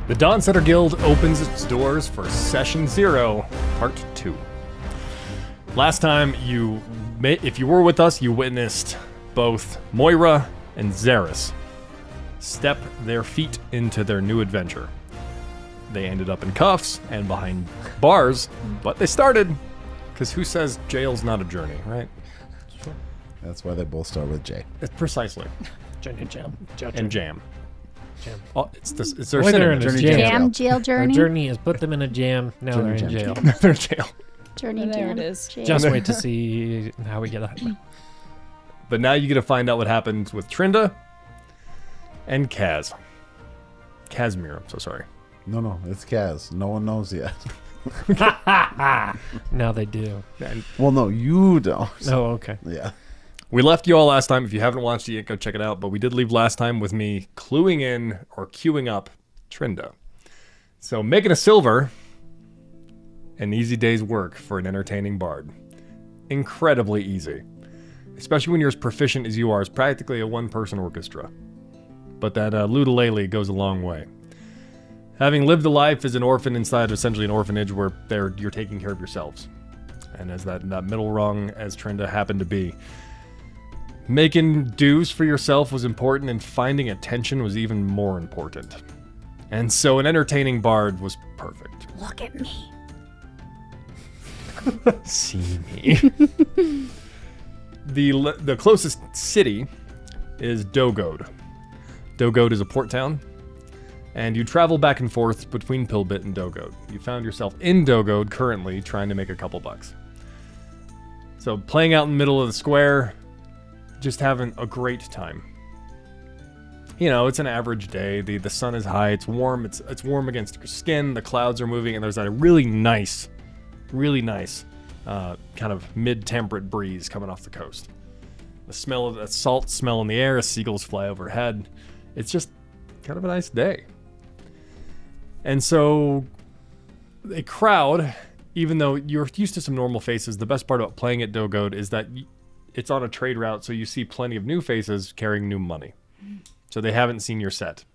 The DawnSetter Guild opens its doors for Session 0, Part 2. Last time, if you were with us, you witnessed both Moira and Xeris step their feet into their new adventure. They ended up in cuffs and behind bars, but they started. Because who says jail's not a journey, right? Sure. That's why they both start with J. Precisely. Journey jam. And jam. Jam. Oh, it's their Wait, they're in synonym. a Journey jam. Jam jail journey. Our journey has put them in a jam. Now Journey they're in jam. jail. They're in jail. Journey There jam. it is. Jail. Just wait to see how we get out. But now you get to find out what happened with Trinda and Kaz. Casimir, I'm so sorry. No, it's Kaz. No one knows yet. Now they do. And Well, no, you don't. Oh, okay. Yeah. we left you all last time. If you haven't watched it yet, go check it out. But we did leave last time with me cluing in or queuing up Trinda. So making a silver, an easy day's work for an entertaining bard. Incredibly easy. Especially when you're as proficient as you are. It's practically a one-person orchestra. But that ukulele goes a long way. Having lived a life as an orphan inside essentially an orphanage where you're taking care of yourselves. And as that middle rung, as Trinda happened to be, making dues for yourself was important, and finding attention was even more important. And so an entertaining bard was perfect. Look at me. See me. The closest city is Dogode. Dogode is a port town, and you travel back and forth between Pilbit and Dogode. You found yourself in Dogode currently trying to make a couple bucks. So playing out in the middle of the square, just having a great time. You know, it's an average day. The sun is high. It's warm. It's warm against your skin. The clouds are moving, and there's that really nice kind of mid-temperate breeze coming off the coast. The smell of that salt smell in the air as seagulls fly overhead. It's just kind of a nice day. And so a crowd, even though you're used to some normal faces, the best part about playing at Dogode is that it's on a trade route, so you see plenty of new faces carrying new money. So they haven't seen your set.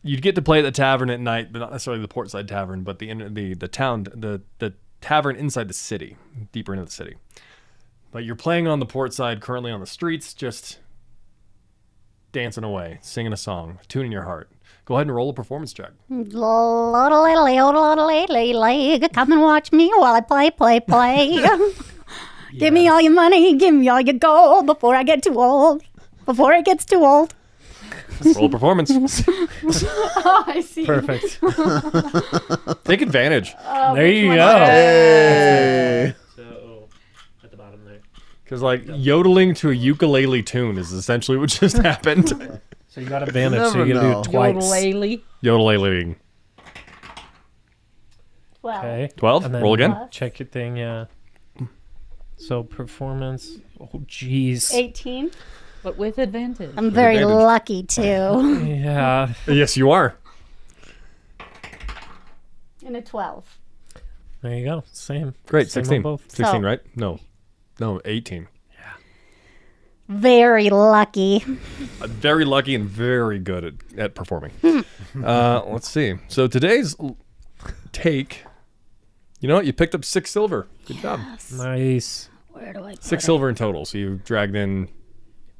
You'd get to play at the tavern at night, but not necessarily the portside tavern, but the tavern inside the city, deeper into the city. But you're playing on the port side, currently on the streets, just dancing away, singing a song, tuning your heart. Go ahead and roll a performance check. Come and watch me while I play. Give me all your money, give me all your gold before I get too old. Before it gets too old. Roll a performance. Oh, I see. Perfect. Take advantage. There you go. Hey. So, at the bottom there. Because, like, yodeling to a ukulele tune is essentially what just happened. So you got advantage, so never you gotta know. do it twice. Yodelele. Yodeleling. Well, Okay. 12? And then Roll again. Check your thing, yeah. So performance. Oh, jeez. 18. But with advantage. I'm very advantage. lucky, too. Yeah. Yes, you are. And a 12. There you go. Same. Great, Same on 16. both. 16, So- right? No, 18. Very lucky. Very lucky and very good at performing. Let's see. So today's take, you know what? You picked up 6 silver. Good job. Nice. Where do I put 6 it? silver in total. So you dragged in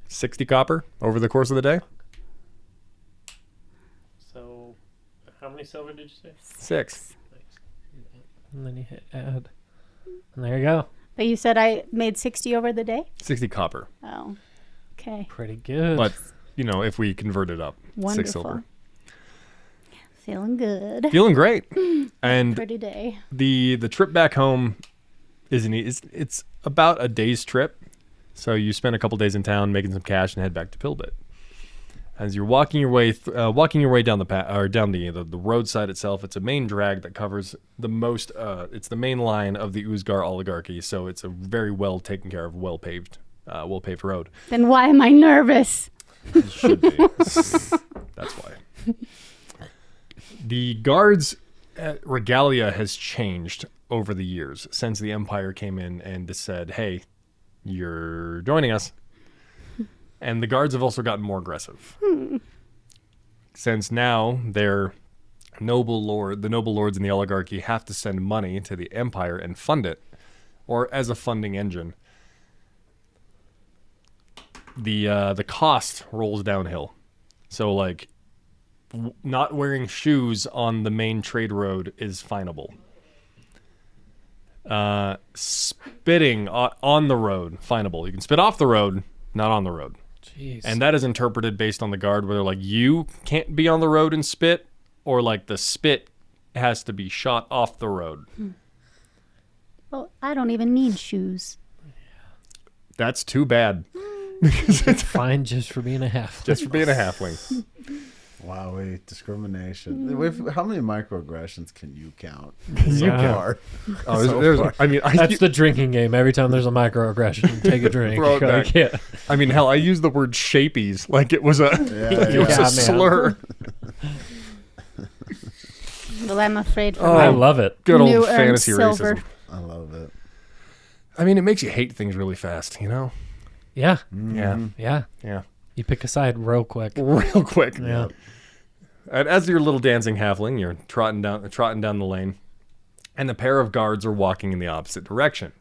60 copper over the course of the day. So, how many silver did you say? 6. And then you hit add. And there you go. But you said I made 60 over the day? 60 copper. Oh, okay. Pretty good. But, you know, if we convert it up, 6 Wonderful. silver. Feeling good. Feeling great. And Pretty day. the trip back home it's about a day's trip. So you spend a couple days in town making some cash and head back to Pilbit. As you're walking your way down the path or down the roadside itself, it's a main drag that covers the most. It's the main line of the Uzgar oligarchy, so it's a very well taken care of, well paved road. Then why am I nervous? It should be. That's why. The guards at Regalia has changed over the years since the Empire came in and said, "Hey, you're joining us." And the guards have also gotten more aggressive. since now the noble lords in the oligarchy have to send money to the empire and fund it, or as a funding engine, the cost rolls downhill. So like not wearing shoes on the main trade road is finable. Spitting on the road, finable. You can spit off the road, not on the road. Jeez. And that is interpreted based on the guard, whether like you can't be on the road and spit, or like the spit has to be shot off the road. Well, I don't even need shoes. That's too bad. Fine just for being a half. Just for being a halfling. Wow, discrimination. How many microaggressions can you count? You can. Far. Oh, So there's, far. I mean, That's the drinking game. Every time there's a microaggression, take a drink. Throw it Like, back. yeah. I mean, hell, I use the word shapies like it was a Yeah, it was Yeah, a man. slur. Well, I'm afraid for Oh, I my love it. Good old new earned fantasy silver. racism. I love it. I mean, it makes you hate things really fast, you know? Yeah. Yeah, Yeah. yeah. You pick a side real quick. Real quick. Yeah. And as your little dancing halfling, you're trotting down the lane, and a pair of guards are walking in the opposite direction.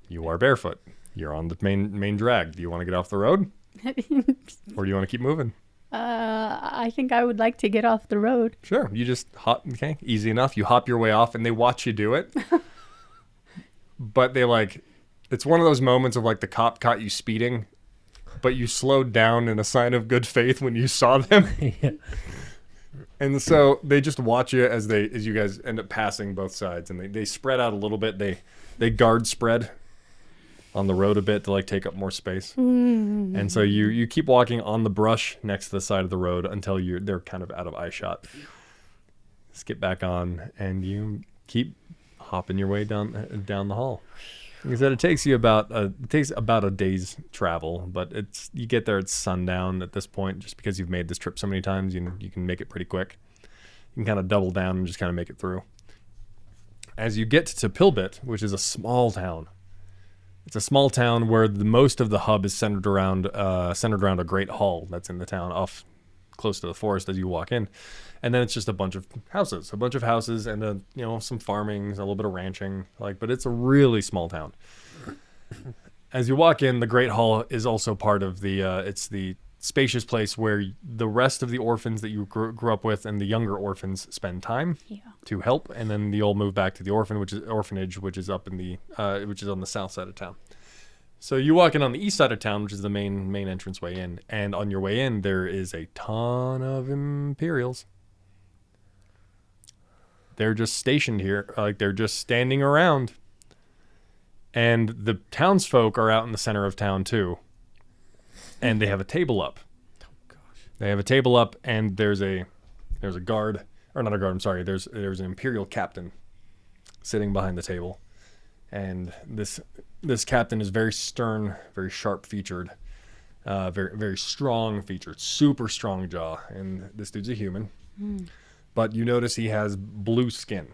You are barefoot. You're on the main drag. Do you want to get off the road, or do you want to keep moving? I think I would like to get off the road. Sure. You just hop. Okay, easy enough. You hop your way off, and they watch you do it. But they like, it's one of those moments of like the cop caught you speeding, but you slowed down in a sign of good faith when you saw them. Yeah. And so they just watch you as you guys end up passing both sides, and they spread out a little bit. They guard spread on the road a bit to like take up more space. And so you keep walking on the brush next to the side of the road until they're kind of out of eye shot. Skip back on, and you keep hopping your way down the hall. Like I said, it takes about a day's travel, but you get there at sundown at this point. Just because you've made this trip so many times, you can make it pretty quick. You can kind of double down and just kind of make it through. As you get to Pilbit, which is a small town, it's a small town where most of the hub is centered around a great hall that's in the town, off close to the forest as you walk in. And then it's just a bunch of houses and some farming, a little bit of ranching, but it's a really small town. As you walk in, the Great Hall is also part of it's the spacious place where the rest of the orphans that you grew up with and the younger orphans spend time to help, and then you'll move back to the orphanage, which is up in which is on the south side of town. So you walk in on the east side of town, which is the main entranceway in, and on your way in there is a ton of Imperials. They're just stationed here, they're just standing around. And the townsfolk are out in the center of town too. And they have a table up. Oh gosh. They have a table up, and there's a guard, or not a guard, I'm sorry, there's an Imperial captain sitting behind the table. And this captain is very stern, very sharp featured, very very strong featured, super strong jaw, and this dude's a human. But you notice he has blue skin.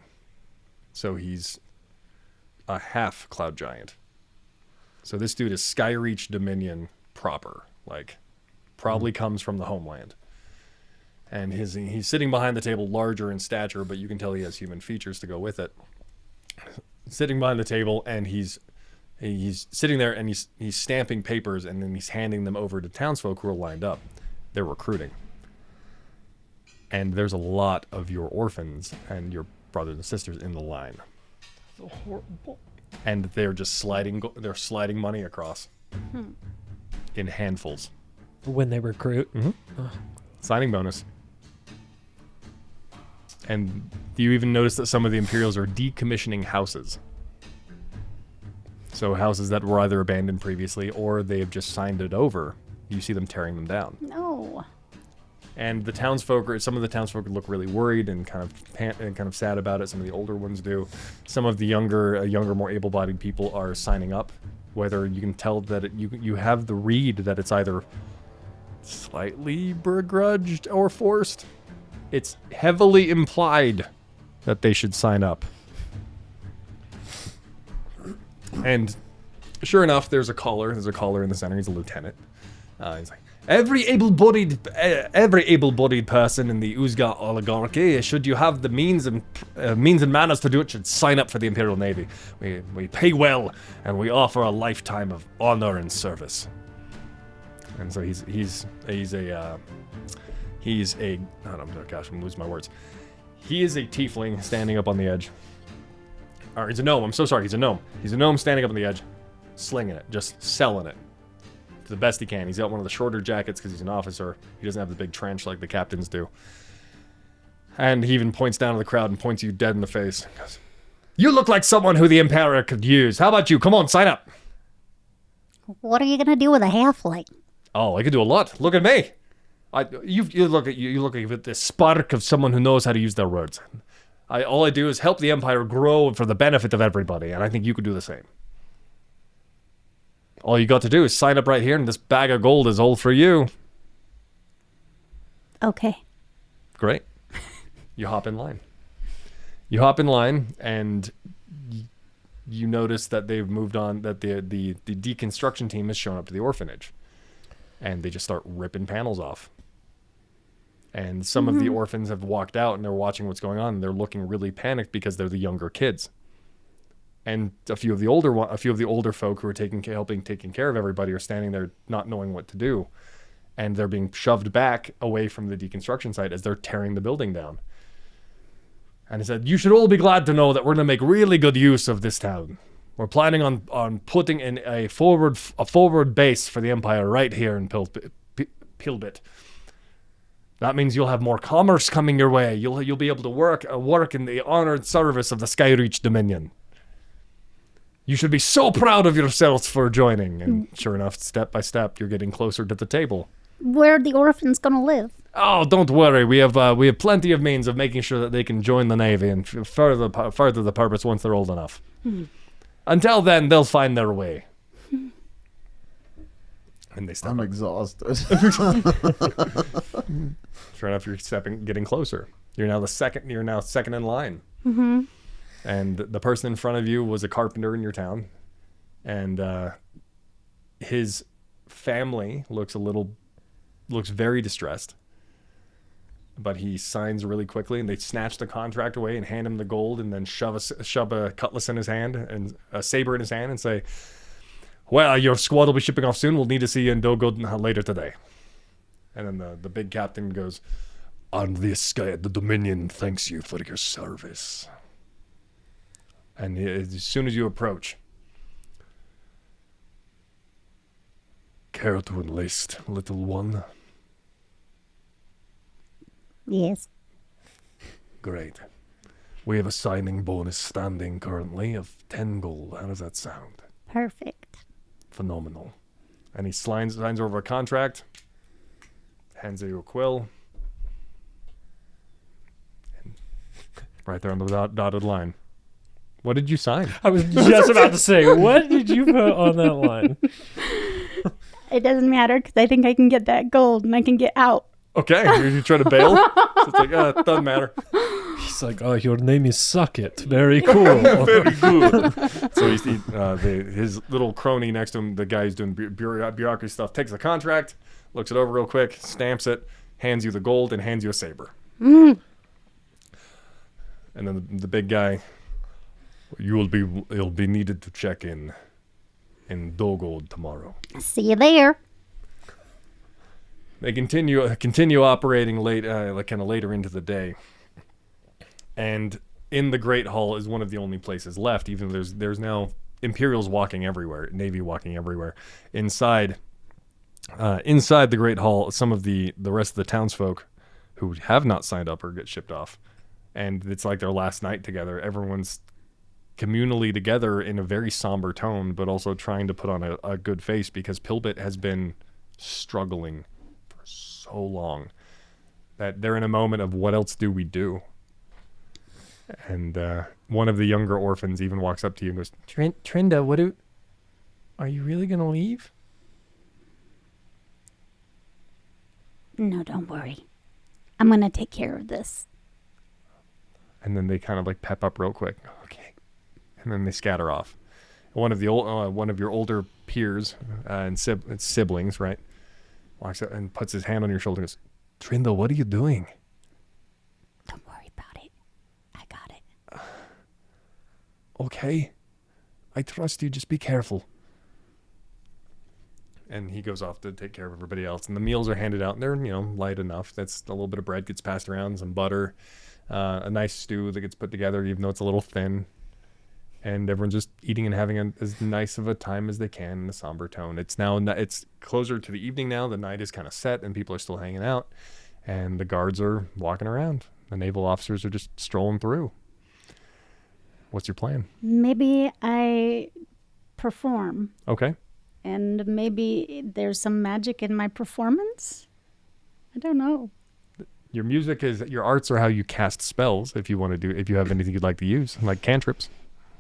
So he's a half cloud giant. So this dude is Skyreach Dominion proper. Probably comes from the homeland. And he's sitting behind the table, larger in stature, but you can tell he has human features to go with it. Sitting behind the table, and he's sitting there, and he's stamping papers, and then he's handing them over to townsfolk who are lined up. They're recruiting. And there's a lot of your orphans and your brothers and sisters in the line. So horrible. And they're just sliding money across in handfuls. When they recruit. Signing bonus. And you even notice that some of the Imperials are decommissioning houses. So houses that were either abandoned previously or they have just signed it over. You see them tearing them down. No. And some of the townsfolk look really worried and kind of sad about it. Some of the older ones do. Some of the younger, more able-bodied people are signing up. Whether you can tell that you have the read that it's either slightly begrudged or forced. It's heavily implied that they should sign up. And sure enough, there's a caller. There's a caller in the center. He's a lieutenant. He's like, every able-bodied person in the Uzga oligarchy, should you have the means and manners to do it, should sign up for the Imperial Navy. We pay well, and we offer a lifetime of honor and service. And so he's a oh gosh, I'm losing my words. He is a tiefling standing up on the edge. Or he's a gnome. I'm so sorry. He's a gnome. He's a gnome standing up on the edge, slinging it, just selling it to the best he can. He's got one of the shorter jackets because he's an officer. He doesn't have the big trench like the captains do. And he even points down to the crowd and points you dead in the face. He goes, "You look like someone who the Emperor could use. How about you? Come on, sign up." What are you gonna do with a halfling? Oh, I could do a lot. Look at me. You look at the spark of someone who knows how to use their words. All I do is help the Empire grow for the benefit of everybody, and I think you could do the same. All you got to do is sign up right here, and this bag of gold is all for you. Okay. Great. You hop in line. And you notice that they've moved on, that the deconstruction team has shown up to the orphanage. And they just start ripping panels off. And some of the orphans have walked out and they're watching what's going on. And they're looking really panicked because they're the younger kids. And a few of the older folk who are taking care of everybody are standing there not knowing what to do. And they're being shoved back away from the deconstruction site as they're tearing the building down. And he said, "You should all be glad to know that we're going to make really good use of this town. We're planning on putting in a forward base for the Empire right here in Pilbit. That means you'll have more commerce coming your way. You'll be able to work in the honored service of the Skyreach Dominion. You should be so proud of yourselves for joining." And sure enough, step by step, you're getting closer to the table. Where are the orphans gonna live? Oh, don't worry. We have plenty of means of making sure that they can join the Navy and further the purpose once they're old enough. Until then, they'll find their way. And they step I'm up. exhausted. Sure enough, you're getting closer. You're now second in line. Mm-hmm. And the person in front of you was a carpenter in your town. And his family looks very distressed. But he signs really quickly, and they snatch the contract away and hand him the gold, and then shove a cutlass in his hand and a saber in his hand, and say, "Well, your squad will be shipping off soon. We'll need to see you in Dogod later today." And then the big captain goes, "On this sky, the Dominion thanks you for your service." And as soon as you approach, "Care to enlist, little one?" Yes. Great. We have a signing bonus standing currently of 10 gold. How does that sound? Perfect. Phenomenal. And he signs over a contract, hands you a quill, and right there on the dotted line. What did you sign? I was just about to say, what did you put on that line? It doesn't matter because I think I can get that gold and I can get out. Okay, you try to bail? So it's like, it doesn't matter. He's like, "Oh, your name is Suckit. Very cool." Very good. So his little crony next to him, the guy who's doing bureaucracy stuff, takes the contract, looks it over real quick, stamps it, hands you the gold, and hands you a saber. And then the big guy, "You'll be needed to check in Dogod tomorrow." See you there. They continue operating late, kind of later into the day, and in the Great Hall is one of the only places left. Even though there's now Imperials walking everywhere, Navy walking everywhere. Inside the Great Hall, some of the rest of the townsfolk who have not signed up or get shipped off, and it's like their last night together. Everyone's communally together in a very somber tone, but also trying to put on a good face because Pilbit has been struggling so long that they're in a moment of what else do we do. And one of the younger orphans even walks up to you and goes, Trinda, are you really gonna leave? No, don't worry. I'm going to take care of this. and then they kind of like pep up real quick. Okay, and then they scatter off. One of your older peers and siblings, right, walks up and puts his hand on your shoulder and goes, Trinda, what are you doing? Don't worry about it. I got it. Okay. I trust you. Just be careful. And he goes off to take care of everybody else. And the meals are handed out, and they're, light enough. That's a little bit of bread gets passed around, some butter, a nice stew that gets put together, even though it's a little thin. And everyone's just eating and having as nice of a time as they can in a somber tone. It's closer to the evening now. The night is kind of set, and people are still hanging out. And the guards are walking around. The naval officers are just strolling through. What's your plan? Maybe I perform, Okay. and maybe there's some magic in my performance. I don't know. Your arts are how you cast spells. If you have anything you'd like to use, like cantrips.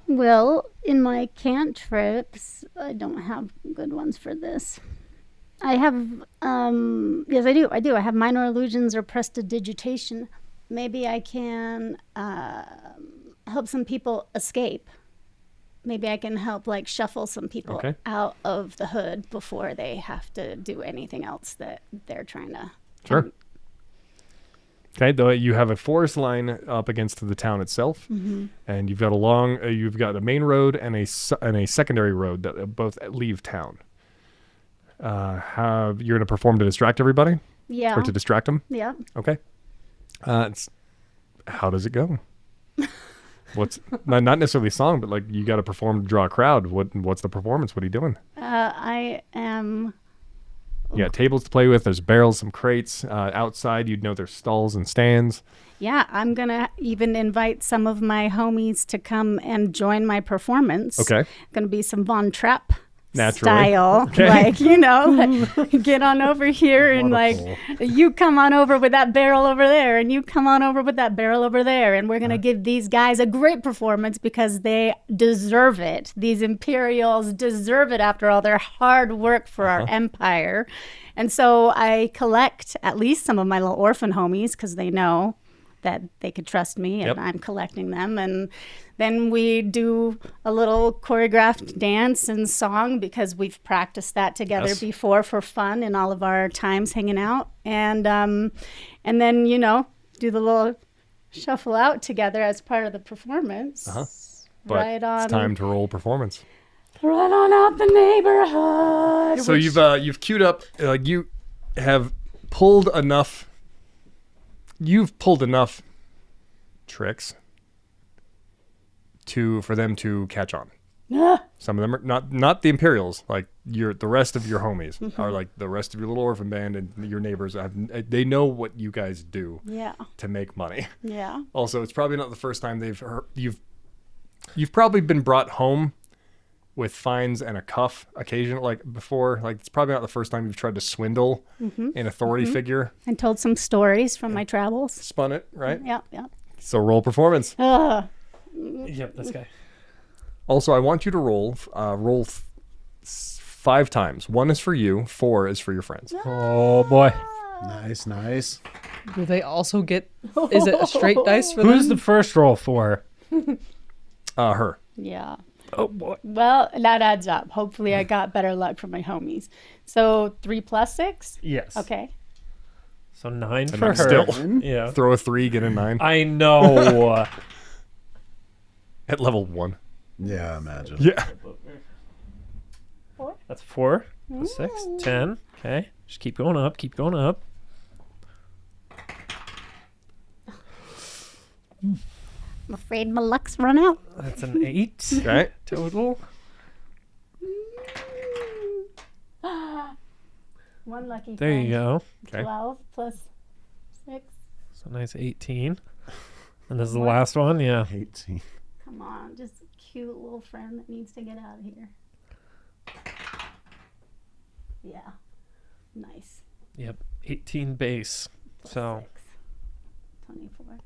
Well, in my cantrips, I don't have good ones for this. I have, yes, I do. I have minor illusions or prestidigitation. Maybe I can help some people escape. Maybe I can help, shuffle some people out of the hood before they have to do anything else that they're trying to. Sure. Okay, though you have a forest line up against the town itself, and you've got a main road and a secondary road that both leave town. You're going to perform to distract everybody? Yeah. Or to distract them? Yeah. Okay. How does it go? What's not necessarily a song, but you got to perform to draw a crowd. What's the performance? What are you doing? I am. You got tables to play with. There's barrels, some crates. Outside, there's stalls and stands. Yeah, I'm going to even invite some of my homies to come and join my performance. Okay. Going to be some Von Trapp Naturally. style. Okay. Get on over here and you come on over with that barrel over there and you come on over with that barrel over there. And we're going to give these guys a great performance because they deserve it. These Imperials deserve it after all their hard work for our empire. And so I collect at least some of my little orphan homies because they know that they could trust me and I'm collecting them. And then we do a little choreographed dance and song because we've practiced that together before for fun in all of our times hanging out. And then, do the little shuffle out together as part of the performance. But it's time to roll performance. Right on out the neighborhood. So you've queued up, you have pulled enough. You've pulled enough tricks for them to catch on. Some of them are not the Imperials, the rest of your homies are the rest of your little orphan band and your neighbors. They know what you guys do to make money. Yeah. Also, it's probably not the first time they've heard you've probably been brought home with fines and a cuff occasionally, before. It's probably not the first time you've tried to swindle an authority figure. And told some stories from my travels. Spun it, right? Yeah. So roll performance. Yep, this guy. Also, I want you to roll 5 times. 1 is for you, 4 is for your friends. Oh boy. Nice. Do they also get? Is it a straight dice for them? Who's the first roll for? Her. Yeah. Oh boy. Well, that adds up. Hopefully I got better luck from my homies. So 3 plus 6? Yes. Okay. So 9 And for her. still. Yeah. Throw a 3, get a 9. I know. At level 1. Yeah, imagine. Yeah. That's 4. That's 6. 10. Okay. Just keep going up. Keep going up. I'm afraid my luck's run out. That's an 8 Okay. total. One lucky There you go. Okay. 12 plus 6. So nice 18. And this is the last one. Yeah. 18. Come on, just a cute little friend that needs to get out of here. Yeah. Nice. Yep. 18 base. So 6. 24.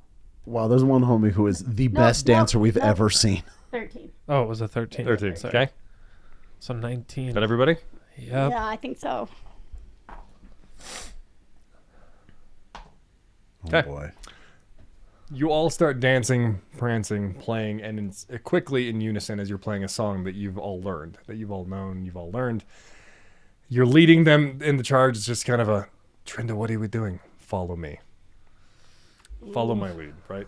Wow, there's one homie who is the best dancer we've ever seen. 13. oh, it was a 13. 13. Sorry. Okay. So 19. Is that everybody? Yep. Yeah, I think so. Oh Okay. boy. You all start dancing, prancing, playing, and quickly in unison as you're playing a song that you've all learned, that you've all known, you've all learned. You're leading them in the charge. It's just kind of a, Trinda, what are we doing? Follow me. Follow my lead, right?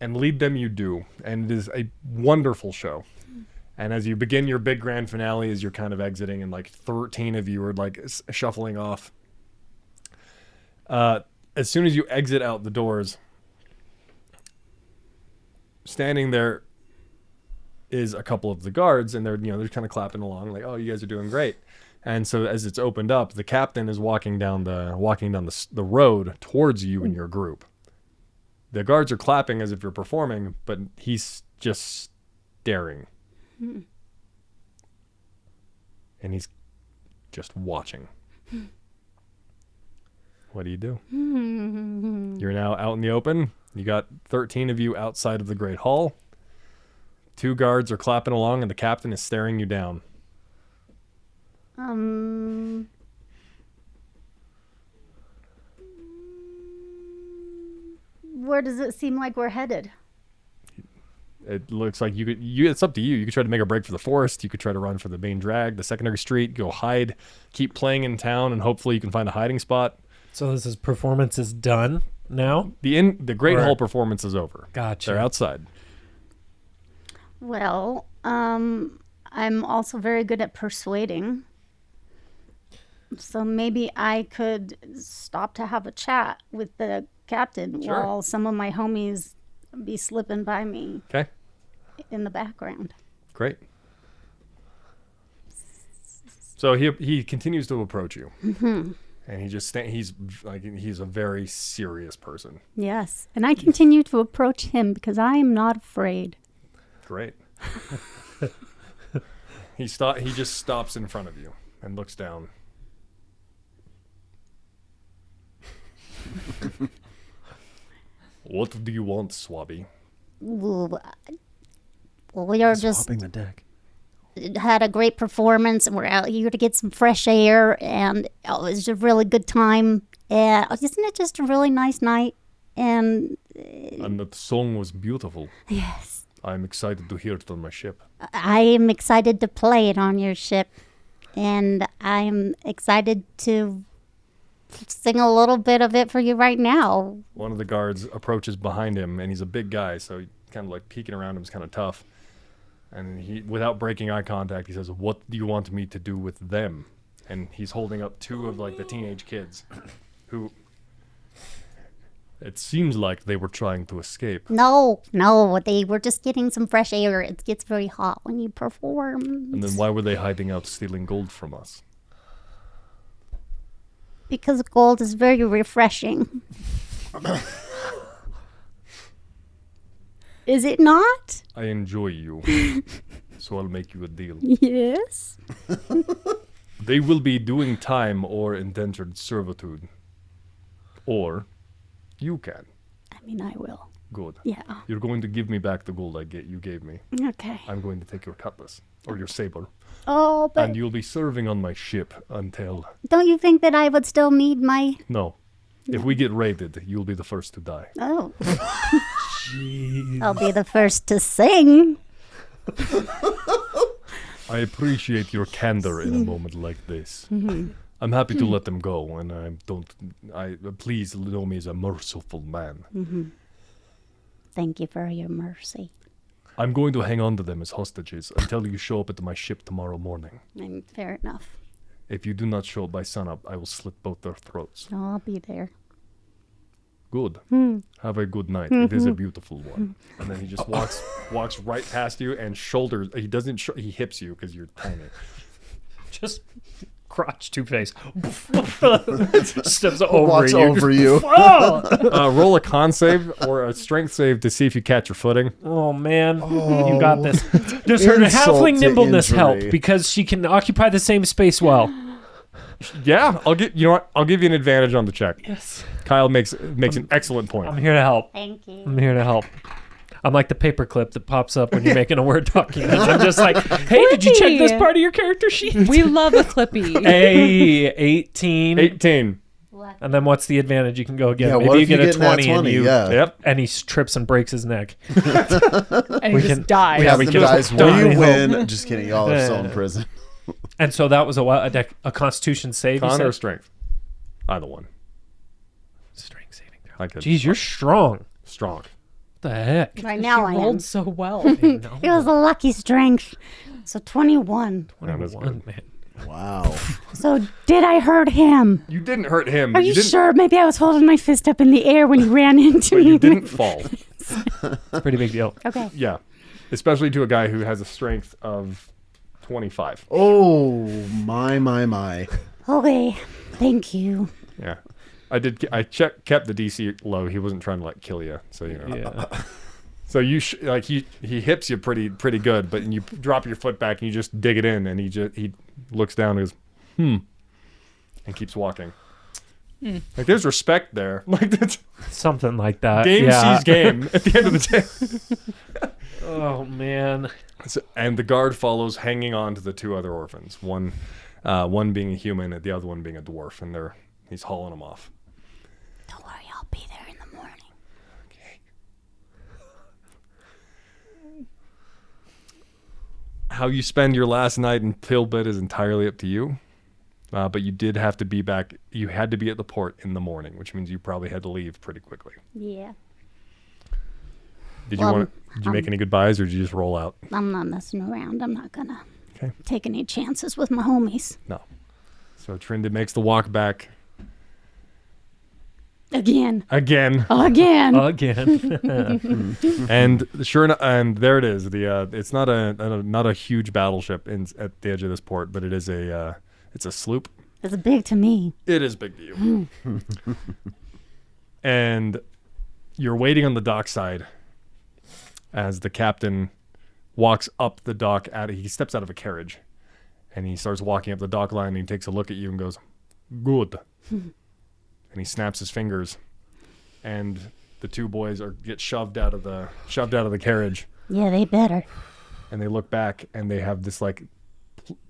And lead them you do. And it is a wonderful show. And as you begin your big grand finale, as you're kind of exiting, and like 13 of you are like shuffling off. As soon as you exit out the doors, standing there is a couple of the guards, and they're kind of clapping along, like, "Oh, you guys are doing great." And so as it's opened up, the captain is walking down the road towards you and your group. The guards are clapping as if you're performing, but he's just staring. And he's just watching. What do you do? You're now out in the open. You got 13 of you outside of the Great Hall. 2 guards are clapping along, and the captain is staring you down. Where does it seem like we're headed? It looks like you could. It's up to you. You could try to make a break for the forest. You could try to run for the main drag, the secondary street. Go hide. Keep playing in town, and hopefully you can find a hiding spot. So this is performance is done now? The Great Hall performance is over. Gotcha. They're outside. Well, I'm also very good at persuading. So maybe I could stop to have a chat with the captain while some of my homies be slipping by me. Okay. In the background. Great. So he continues to approach you. And he just he's a very serious person. Yes. And I continue to approach him because I am not afraid. Great. He just stops in front of you and looks down. What do you want, Swabby? Well, we are just Swapping the deck. had a great performance, and we're out here to get some fresh air, and it was a really good time. Isn't it just a really nice night? And the song was beautiful. yes, I'm excited to hear it on my ship. I am excited to play it on your ship, and I'm excited to sing a little bit of it for you right now. One of the guards approaches behind him, and he's a big guy, so he kind of like peeking around him is kind of tough. And he, without breaking eye contact, he says, "What do you want me to do with them?" And he's holding up 2 of like the teenage kids, who it seems like they were trying to escape. No, they were just getting some fresh air. It gets very hot when you perform. And then why were they hiding out, stealing gold from us? Because gold is very refreshing. Is it not? I enjoy you, so I'll make you a deal. Yes. They will be doing time or indentured servitude. Or you can. I mean, I will. Good. Yeah. You're going to give me back the gold you gave me. Okay. I'm going to take your cutlass or your saber, Oh, but and you'll be serving on my ship until... don't you think that I would still need my... No. If we get raided, you'll be the first to die. Oh. I'll be the first to sing. I appreciate your candor in a moment like this. I'm happy to let them go, and please know me as a merciful man. Thank you for your mercy. I'm going to hang on to them as hostages until you show up at my ship tomorrow morning. Fair enough. If you do not show up by sunup, I will slit both their throats. Oh, I'll be there. Good. Have a good night. It is a beautiful one. And then he just walks right past you and shoulders. He doesn't. He hips you because you're tiny. Just crotch Two-Face. Steps over Walks you. over you. Roll a con save or a strength save to see if you catch your footing. Oh, man. You got this. Does her Insult halfling to nimbleness injury. help? Because she can occupy the same space well. Yeah, I'll give you an advantage on the check. Yes. Kyle makes an excellent point. I'm here to help. Thank you. I'm here to help. I'm like the paperclip that pops up when you're making a Word document. I'm just like, hey, did you check this part of your character sheet? We love a Clippy. Hey, 18. 18. And then what's the advantage? You can go again. Yeah, Maybe what you if you get a get nat 20 and 20? you... Yeah. Yep. And he trips and breaks his neck. And he just dies. Yeah, we Them can- guys, don't when you I win, just kidding, y'all are still in Yeah. prison. And so that was a Constitution save. Con or strength? Either one. Strength saving throw. I could. Jeez, you're strong. Strong. What the heck? Right now I am. Rolled so well. It was a lucky strength. So 21. 21, man. Wow. So did I hurt him? You didn't hurt him. Are but you didn't, sure? Maybe I was holding my fist up in the air when he ran into But me. you didn't fall. It's a pretty big deal. Okay. Yeah. Especially to a guy who has a strength of 25. Oh, my. Okay. Thank you. Yeah. I kept the DC low. He wasn't trying to like kill you. So, you know. Yeah. So you he hips you pretty good, but you drop your foot back and you just dig it in, and he looks down and goes, and keeps walking. Like there's respect there. Like that's Something like that. game yeah. sees game at the end of the day. Oh, man. And the guard follows, hanging on to the two other orphans. One being a human, and the other one being a dwarf, and he's hauling them off. Don't worry, I'll be there in the morning. How you spend your last night in Pilbit is entirely up to you. But you did have to be back. You had to be at the port in the morning, which means you probably had to leave pretty quickly. Yeah. Did you make any goodbyes, or did you just roll out? I'm not messing around. I'm not gonna Okay. take any chances with my homies. No. So Trinda makes the walk back Again. again, Again. and sure enough, and there it is. It's not a huge battleship at the edge of this port, but it's a sloop. It's big to me. It is big to you. And you're waiting on the dockside as the captain walks up the dock. He steps out of a carriage, and he starts walking up the dock line. And he takes a look at you and goes, "Good." And he snaps his fingers, and the two boys get shoved out of the carriage. Yeah, they better. And they look back, and they have this like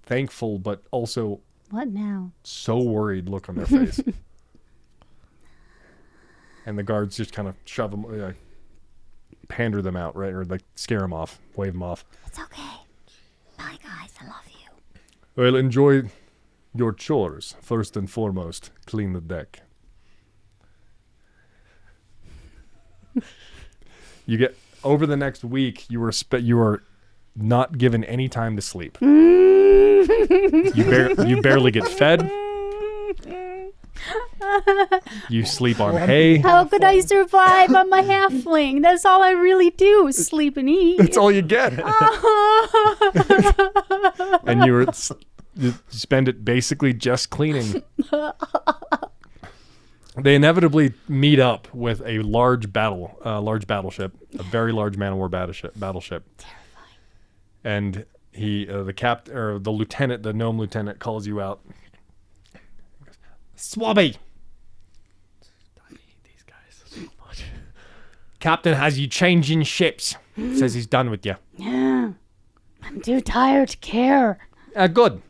thankful but also What now? so worried look on their face. And the guards just kind of shove them, like, pander them out, right? Or like scare them off, wave them off. It's okay. Bye, guys. I love you. Well, enjoy your chores. First and foremost, clean the deck. You get over the next week. You are not given any time to sleep. You barely get fed. You sleep on hay. How could I survive? I'm a halfling. That's all I really do is sleep and eat. That's all you get. And you spend it basically just cleaning. They inevitably meet up with a large battleship, a very large man of war battleship. Terrifying. And the lieutenant, the gnome lieutenant, calls you out. Swabby! I hate these guys so much. Captain has you changing ships. Says he's done with you. Yeah. I'm too tired to care. Good.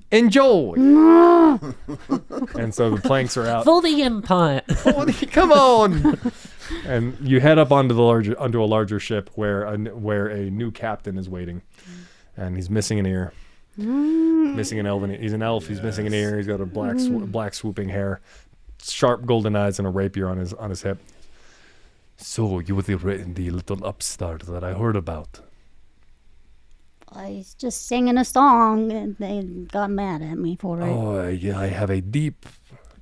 Enjoy. And so the planks are out. For the Empire. Come on. And you head up onto a larger ship where a new captain is waiting, and he's missing an ear, missing an elven. He's an elf. He's missing an ear. He's got a black swooping hair, sharp golden eyes, and a rapier on his hip. So you were the little upstart that I heard about. I was just singing a song, and they got mad at me for it. Oh, yeah, I have a deep,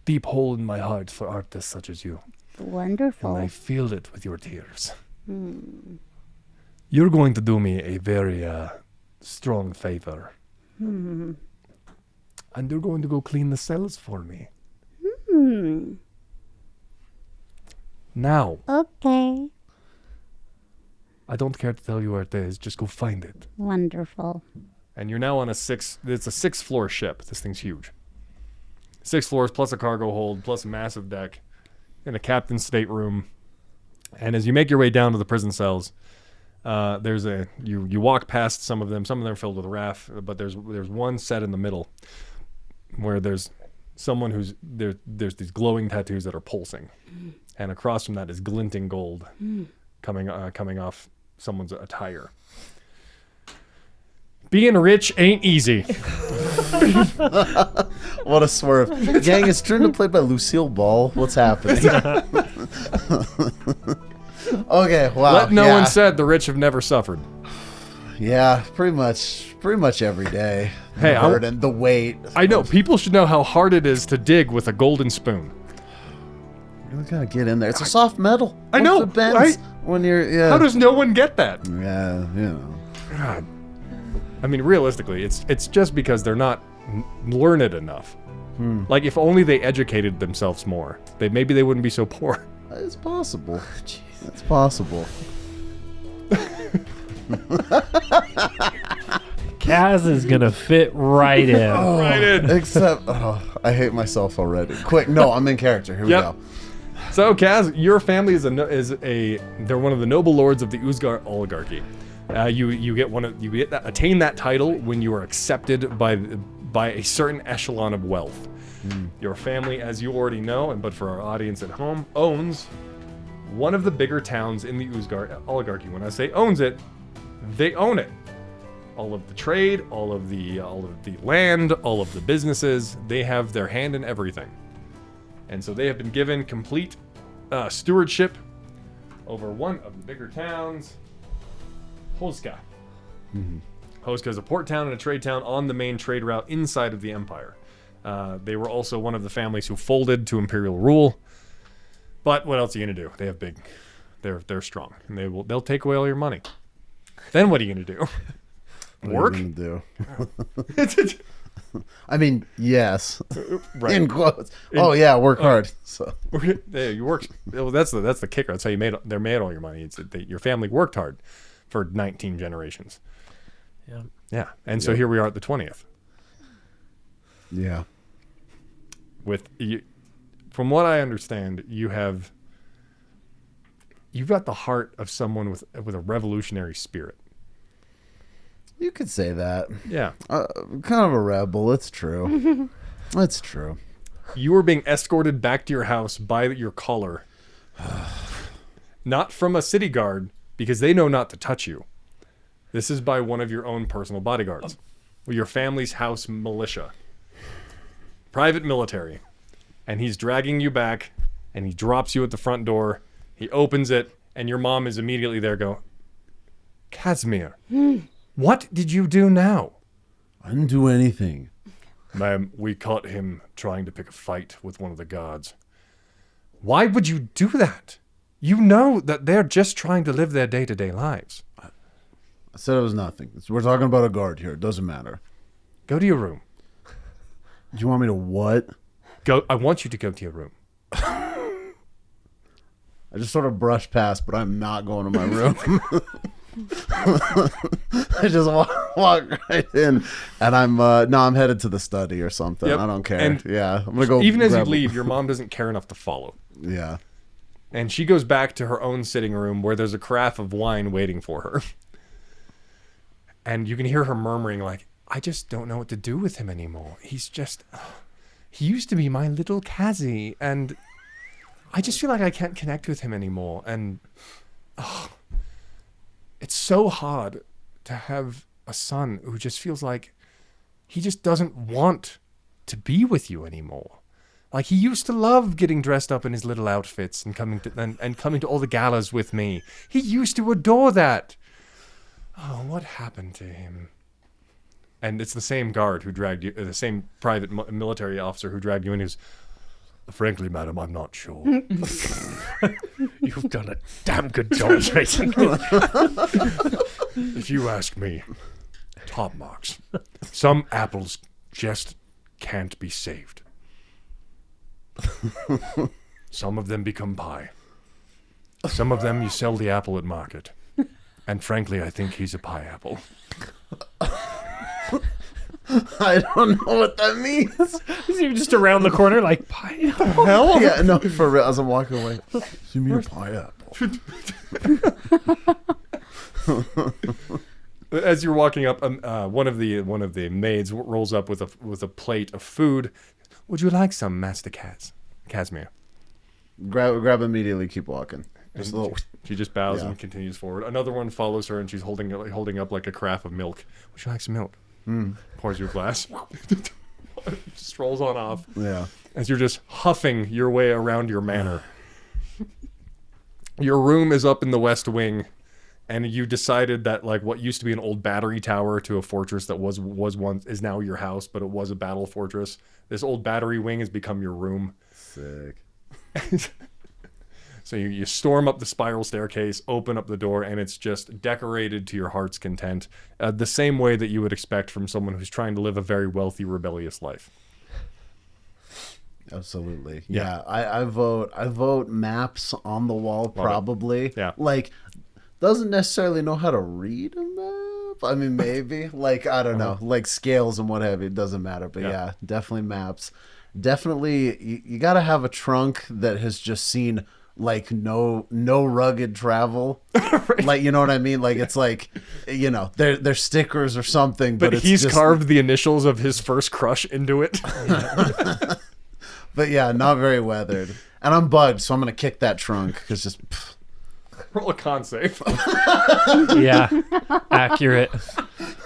deep hole in my heart for artists such as you. Wonderful. And I feel it with your tears. You're going to do me a very strong favor. And you're going to go clean the cells for me. Now, Okay. I don't care to tell you where it is. Just go find it. Wonderful. And you're now on it's a 6-floor ship. This thing's huge. 6 floors plus a cargo hold plus a massive deck and a captain's stateroom. And as you make your way down to the prison cells, you walk past some of them. Some of them are filled with wrath, but there's one set in the middle where there's someone there's these glowing tattoos that are pulsing, and across from that is glinting gold coming off someone's attire. Being rich ain't easy. What a swerve. Gang, is Trinda played by Lucille Ball? What's happening? Okay, wow. Let no one said the rich have never suffered. Yeah, pretty much every day. Hey, the burden, the weight. I know. People should know how hard it is to dig with a golden spoon. You gotta get in there. It's a soft metal. I know, Once it bends, right? When you're, How does no one get that? Yeah, you know. God. I mean, realistically, it's just because they're not learned enough. Like, if only they educated themselves more, maybe they wouldn't be so poor. It's possible. It's possible. Kaz is gonna fit right in. Right in. Except, I hate myself already. Quick, no, I'm in character. Here we Yep. go. So, Kaz, your family they're one of the noble lords of the Uzgar oligarchy. You attain that title when you are accepted by a certain echelon of wealth. Your family, as you already know, but for our audience at home, owns one of the bigger towns in the Uzgar oligarchy. When I say owns it, they own it. All of the trade, all of the land, all of the businesses, they have their hand in everything. And so they have been given complete stewardship over one of the bigger towns, Hoska. Hoska is a port town and a trade town on the main trade route inside of the empire. They were also one of the families who folded to imperial rule. But what else are you gonna do? They have they're strong, and they'll take away all your money. Then what are you gonna do? Work? What are you gonna do? I mean, yes. Right. In quotes. Oh yeah, work hard. So Yeah, you work. Well, that's the kicker. That's how they made all your money. It's that your family worked hard for 19 generations. Yeah. Yeah, and so here we are at the 20th. yeah. With you, from what I understand, you've got the heart of someone with a revolutionary spirit. You could say that. Yeah. Kind of a rebel. It's true. It's true. You were being escorted back to your house by your caller. Not from a city guard, because they know not to touch you. This is by one of your own personal bodyguards. Your family's house militia. Private military. And he's dragging you back, and he drops you at the front door. He opens it, and your mom is immediately there go, Casimir, what did you do now? I didn't do anything. Ma'am, we caught him trying to pick a fight with one of the guards. Why would you do that? You know that they're just trying to live their day-to-day lives. I said it was nothing. We're talking about a guard here. It doesn't matter. Go to your room. Do you want me to what? Go. I want you to go to your room. I just sort of brush past, but I'm not going to my room. I just walk right in, and I'm headed to the study or something. Yep. I don't care. And yeah, I'm gonna go. Even as you grab leave, your mom doesn't care enough to follow. Yeah. And she goes back to her own sitting room where there's a carafe of wine waiting for her. And you can hear her murmuring like, I just don't know what to do with him anymore. He used to be my little Kazi, and I just feel like I can't connect with him anymore. And it's so hard to have a son who just feels like he just doesn't want to be with you anymore. Like, he used to love getting dressed up in his little outfits and coming to all the galas with me. He used to adore that. Oh, what happened to him? And it's the same guard who dragged you, the same private military officer who dragged you in, who's, frankly, madam, I'm not sure. You've done a damn good job, Jason. If you ask me, top marks. Some apples just can't be saved. Some of them become pie. Some of them you sell the apple at market. And frankly, I think he's a pie apple. I don't know what that means. Is he just around the corner like pie? Hell? Yeah, no, for real. As I'm walking away, you mean a pie apple? As you're walking up, one of the maids rolls up with a plate of food. Would you like some, Master Casimir? Grab immediately. Keep walking. Just a little. She just bows Yeah. and continues forward. Another one follows her, and she's holding up like a carafe of milk. Would you like some milk? Pours you a glass. Strolls on off Yeah. as you're just huffing your way around your manor. Your room is up in the west wing, and you decided that like what used to be an old battery tower to a fortress that was once is now your house, but it was a battle fortress. This old battery wing has become your room. Sick. So you storm up the spiral staircase, open up the door, and it's just decorated to your heart's content, the same way that you would expect from someone who's trying to live a very wealthy, rebellious life. Absolutely. Yeah. Yeah. I vote maps on the wall, probably. Yeah. Like, doesn't necessarily know how to read a map. I mean, maybe. Like, I don't know. Like scales and what have you. It doesn't matter. But yeah, definitely maps. Definitely, you got to have a trunk that has just seen like no rugged travel. Right. Like, you know what I mean? Like, it's like, you know, they're stickers or something. But it's he's just carved the initials of his first crush into it. But yeah, not very weathered. And I'm bugged, so I'm going to kick that trunk. Because just... Roll a con save. Yeah, accurate.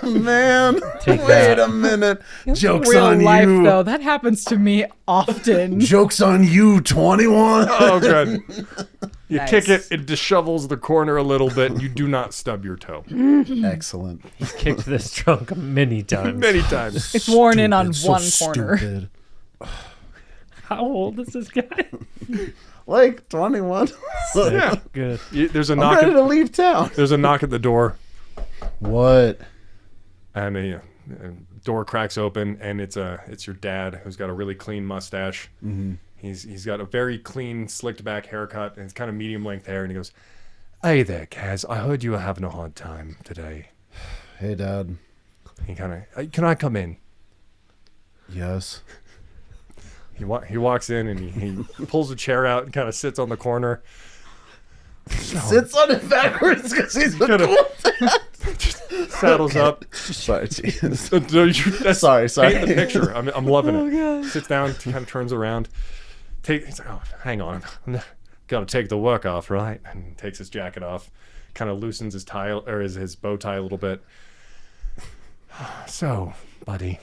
Man, Take wait that. a minute. Joke's Real on life, you. though, that happens to me often. Joke's on you, 21. Oh, good. You Nice. kick it, it dishevels the corner a little bit, and you do not stub your toe. Excellent. Kicked this trunk many times. Many times. It's worn in on So one corner. stupid. How old is this guy? Like 21. Yeah. Good. There's a I'm knock. ready to leave town. There's a knock at the door, What? and a door cracks open, and it's your dad, who's got a really clean mustache. Mm-hmm. He's got a very clean, slicked back haircut, and it's kind of medium length hair. And he goes, "Hey there, Kaz. I heard you were having a hard time today." Hey, Dad. He kind of, "Can I come in?" Yes. He walks in and he pulls a chair out and kind of sits on the corner. Sits on it backwards because he's a Kinda- cool. Saddles up. Sorry, Jesus. That's Sorry. paint the picture. I'm loving it. Sits down, kind of turns around. He's like, "Oh, hang on. Got to take the work off, right?" And takes his jacket off, kind of loosens his tie or his bow tie a little bit. "So, buddy,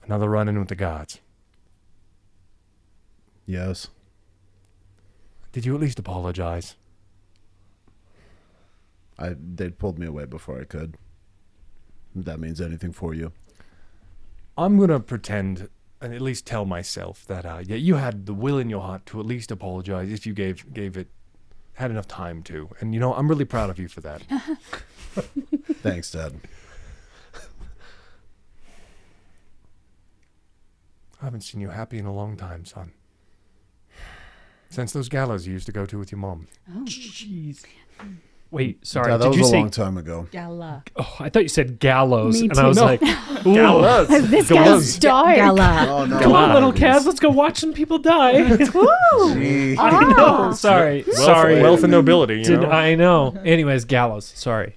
another run-in with the guards. Yes. Did you at least apologize?" They pulled me away before I could. If that means anything for you. I'm gonna pretend and at least tell myself that you had the will in your heart to at least apologize if you had enough time to. And I'm really proud of you for that. Thanks, Dad. I haven't seen you happy in a long time, son. Since those galas you used to go to with your mom. Jeez. Wait, sorry. Dad, that Did was you a say? long time ago. Gala. Oh, I thought you said gallows, Me and I was too. like, Galas. This Galas. guy's dark. Oh, no. "Come on, little Kaz, let's go watch some people die." Woo! Gee. I know. Sorry, sorry. Wealth and nobility, I know. Anyways, gallows. Sorry.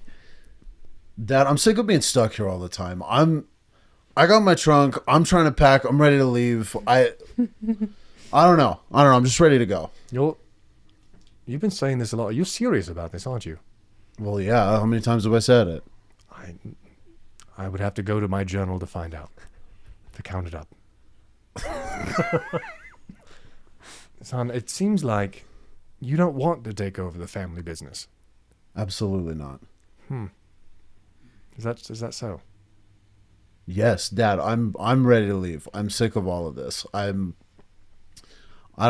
Dad, I'm sick of being stuck here all the time. I got my trunk. I'm trying to pack. I'm ready to leave. I don't know. I'm just ready to go. You've been saying this a lot. You're serious about this, aren't you? Well, yeah. How many times have I said it? I would have to go to my journal to find out. To count it up. Son, it seems like you don't want to take over the family business. Absolutely not. Is that so? Yes, Dad. I'm ready to leave. I'm sick of all of this. I don't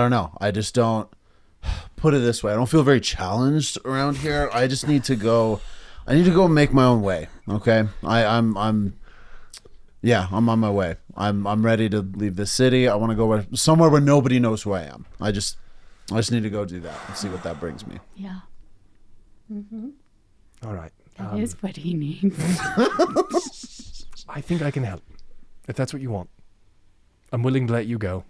know. I just don't. Put it this way, I don't feel very challenged around here. I just need to go. I need to go make my own way. Okay, I'm on my way. I'm ready to leave the city. I want to go somewhere where nobody knows who I am. I just need to go do that and see what that brings me. Yeah, All right. that is what he needs. I think I can help. If that's what you want. I'm willing to let you go.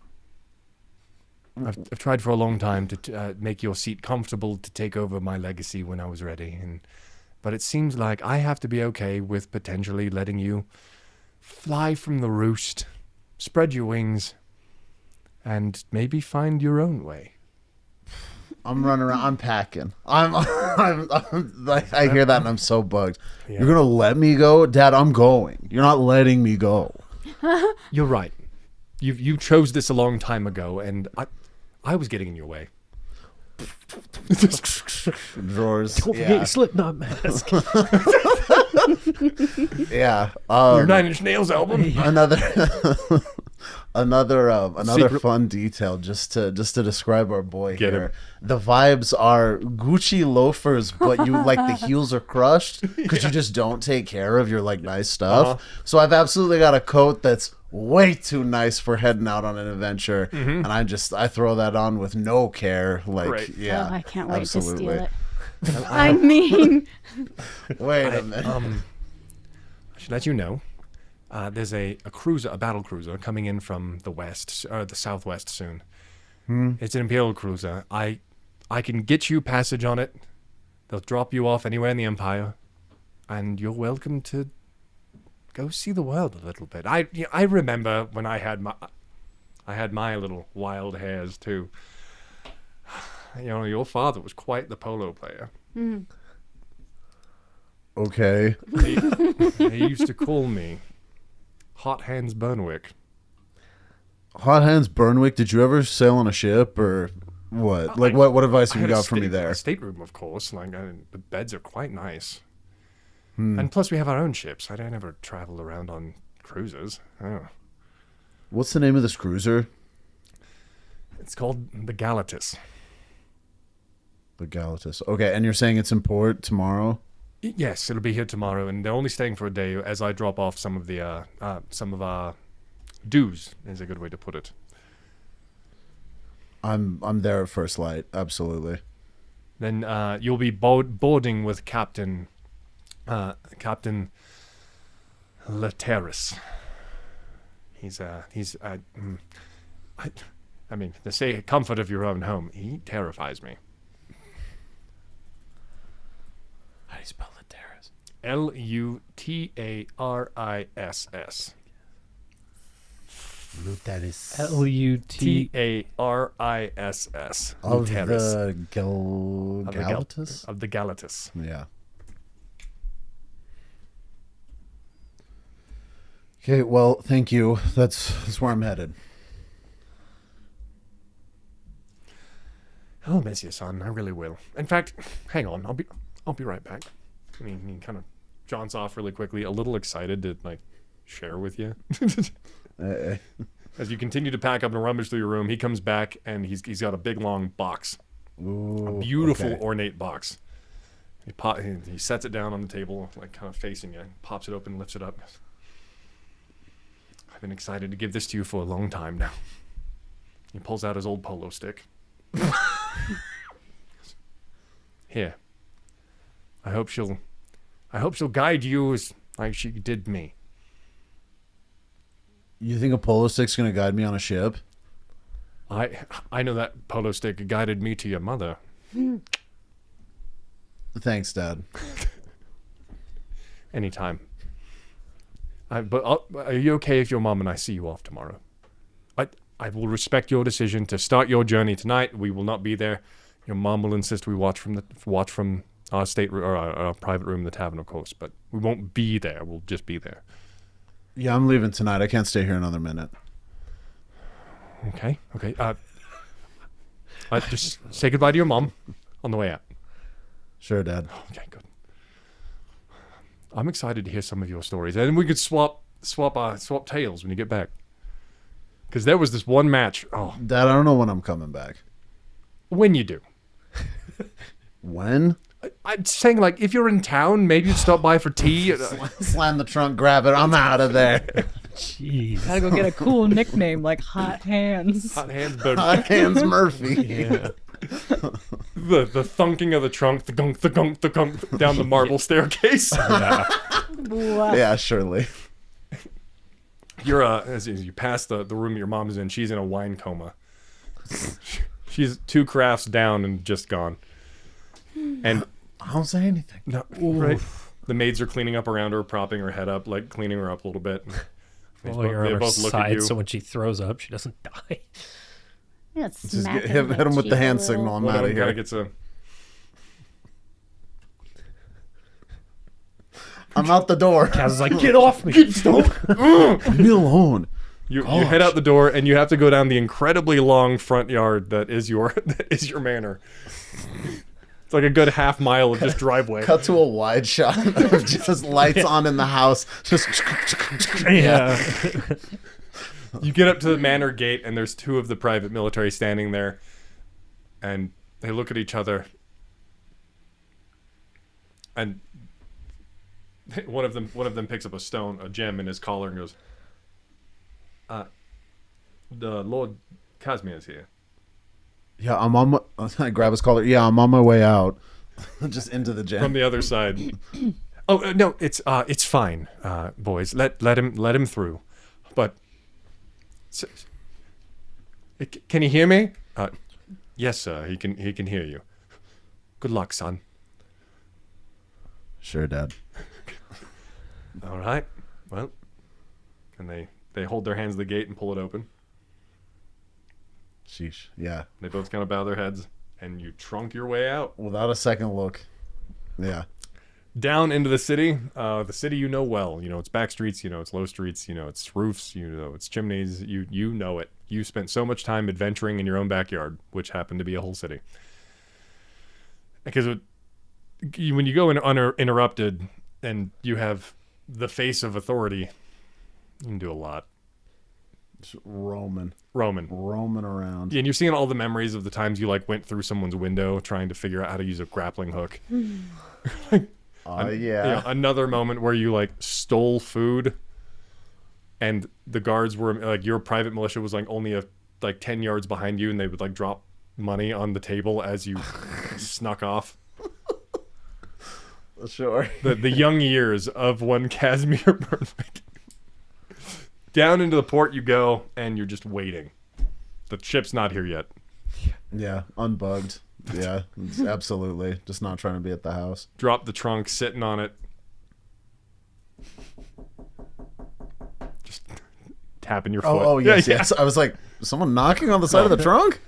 I've tried for a long time to make your seat comfortable to take over my legacy when I was ready. But it seems like I have to be okay with potentially letting you fly from the roost, spread your wings, and maybe find your own way. I'm running around. I'm packing. I'm like, I hear that and I'm so bugged. Yeah. You're gonna let me go, Dad? I'm going. You're not letting me go. You're right. You chose this a long time ago, and I was getting in your way. Drawers. Don't forget your Slipknot mask. Yeah. Your Nine Inch Nails album. Another fun detail just to describe our boy here. The vibes are Gucci loafers, but you like the heels are crushed because you just don't take care of your like nice stuff. So I've absolutely got a coat that's way too nice for heading out on an adventure, and I throw that on with no care. Like, yeah, I can't wait to steal it. I mean, wait a minute. I should let you know. There's a cruiser, a battle cruiser, coming in from the southwest soon. It's an Imperial cruiser. I can get you passage on it. They'll drop you off anywhere in the Empire, and you're welcome to go see the world a little bit. I remember when I had my little wild hairs too. You know, your father was quite the polo player. Okay. They used to call me Hot Hands Burnwick. Hot Hands Burnwick. Did you ever sail on a ship or what? Like, what advice have you got for me there? A stateroom, of course. Like, the beds are quite nice. And plus, we have our own ships. I don't ever travel around on cruises. Oh. What's the name of this cruiser? It's called the Galatus. The Galatus. Okay, and you're saying it's in port tomorrow? Yes, it'll be here tomorrow, and they're only staying for a day as I drop off some of our dues, is a good way to put it. I'm there at first light, absolutely. Then you'll be boarding with Captain Lateris. I mean, to say comfort of your own home, he terrifies me. How do you spell Lateris? Lutariss. Lutaris. Lutariss. Of the Galatus? Of the Galatus. Yeah. Okay, well, thank you. That's where I'm headed. I'll miss you, son. I really will. In fact, hang on. I'll be right back. I mean, he kind of jaunts off really quickly, a little excited to like share with you. As you continue to pack up and rummage through your room, he comes back and he's got a big long box. Ooh, a beautiful ornate box. He sets it down on the table, like kind of facing you, pops it open, lifts it up. I've been excited to give this to you for a long time now. He pulls out his old polo stick. Here. I hope she'll guide you as like she did me. You think a polo stick's gonna guide me on a ship? I know that polo stick guided me to your mother. Thanks, Dad. Anytime. But are you okay if your mom and I see you off tomorrow? I will respect your decision to start your journey tonight. We will not be there. Your mom will insist we watch from our state or our private room in the tavern, of course. But we won't be there. We'll just be there. Yeah, I'm leaving tonight. I can't stay here another minute. Okay. Just say goodbye to your mom on the way out. Sure, Dad. Okay, good. I'm excited to hear some of your stories, and we could swap tales when you get back. Because there was this one match. Oh, Dad, I don't know when I'm coming back. When you do. When? I'm saying, like, if you're in town, maybe you'd stop by for tea. Slam the trunk, grab it. I'm out of there. Jeez. Gotta go get a cool nickname like Hot Hands. Hot Hands Bird. Hot Hands Murphy. Yeah. The thunking of the trunk, the gunk down the marble staircase. Wow. Yeah, surely. You're as you pass the room your mom's in, she's in a wine coma. She's 2 crafts down and just gone. And I don't say anything. no, right? The maids are cleaning up around her, propping her head up, like cleaning her up a little bit. Well, you're on her side, so when she throws up, she doesn't die. Just hit him with the hand signal. I'm One out of of them kind here. of gets a. I'm out the door. Kaz is like, get off me. Leave me alone. You head out the door, and you have to go down the incredibly long front yard that is your manor. It's like a good half mile of just driveway. Cut to a wide shot of just lights on in the house. Just Yeah. You get up to the manor gate, and there's two of the private military standing there, and they look at each other, and one of them picks up a gem in his collar, and goes, "The Lord Casimir is here." Yeah, I'm on my. I grab his collar. Yeah, I'm on my way out. Just into the From gym. the other side. Oh no, it's fine, boys. Let him through. But can he hear me? Yes, sir. He can hear you. Good luck, son. Sure, Dad. All right. Well, and they hold their hands to the gate and pull it open. Sheesh. Yeah. They both kind of bow their heads, and you trunk your way out. Without a second look. Yeah. Down into the city you know well. You know its back streets, you know its low streets, you know its roofs, you know its chimneys. You know it. You spent so much time adventuring in your own backyard, which happened to be a whole city. Because when you go in uninterrupted and you have the face of authority, you can do a lot. Just roaming Yeah, around. and you're seeing all the memories of the times you like went through someone's window trying to figure out how to use a grappling hook. Yeah. You know, another moment where you like stole food, and the guards were like, your private militia was like only 10 yards behind you, and they would like drop money on the table as you snuck off. Sure. The young years of one Casimir Burnwick. Down into the port you go, and you're just waiting. The ship's not here yet. Yeah. Unbugged. Yeah. Absolutely. Just not trying to be at the house. Drop the trunk, sitting on it. Just tapping your foot. Oh yes, Yeah. yes. I was like, someone knocking on the side of the trunk?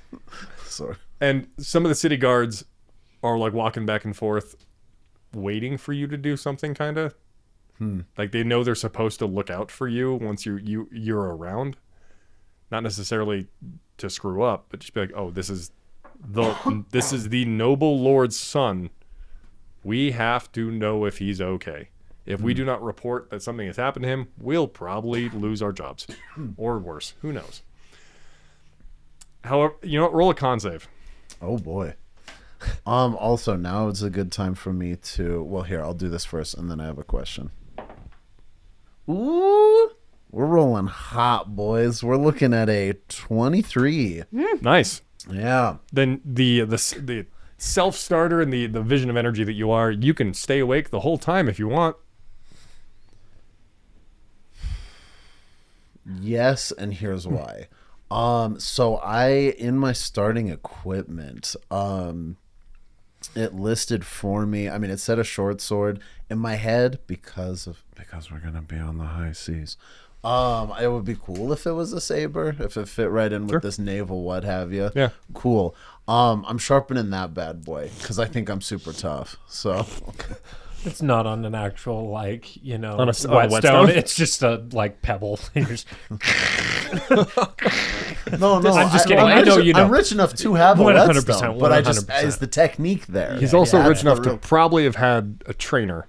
Sorry. And some of the city guards are like walking back and forth, waiting for you to do something, kind of. Like they know they're supposed to look out for you once you're around. Not necessarily to screw up, but just be like, oh, this is the noble lord's son. We have to know if he's okay. If we do not report that something has happened to him, we'll probably lose our jobs. Or worse. Who knows? However, you know what? Roll a con save. Oh boy. Also now it's a good time for me to, well, here, I'll do this first and then I have a question. Ooh, we're rolling hot, boys. We're looking at a 23. Nice. Yeah. Then the self-starter and the vision of energy that you are, you can stay awake the whole time if you want. Yes, and here's why. So in my starting equipment, it listed for me, I mean, it said a short sword. In my head, because we're gonna be on the high seas, it would be cool if it was a saber, if it fit right in with this naval what have you. Yeah. Cool. I'm sharpening that bad boy because I think I'm super tough. So It's not on an actual, like, On a whetstone. whetstone? It's just a, like, pebble. no, I'm just kidding. I know you know. I'm rich enough to have a 100%, whetstone, but I just 100%. is the technique there. He's also Yeah, rich enough for to real. probably have had a trainer.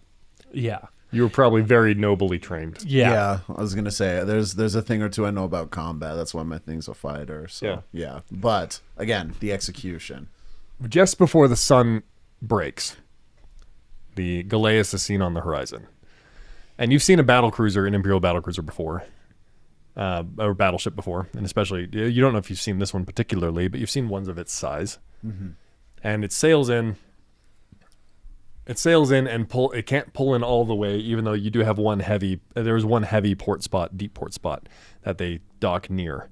Yeah. You were probably very nobly trained. Yeah. I was gonna say there's a thing or two I know about combat. That's why my thing's a fighter. So yeah. But again, the execution. Just before the sun breaks, the Galeas is seen on the horizon. And you've seen a battlecruiser, an Imperial battlecruiser before, or battleship before, and especially, you don't know if you've seen this one particularly, but you've seen ones of its size. Mm-hmm. And it sails in and it can't pull in all the way, even though you do have there's one heavy port spot, deep port spot, that they dock near.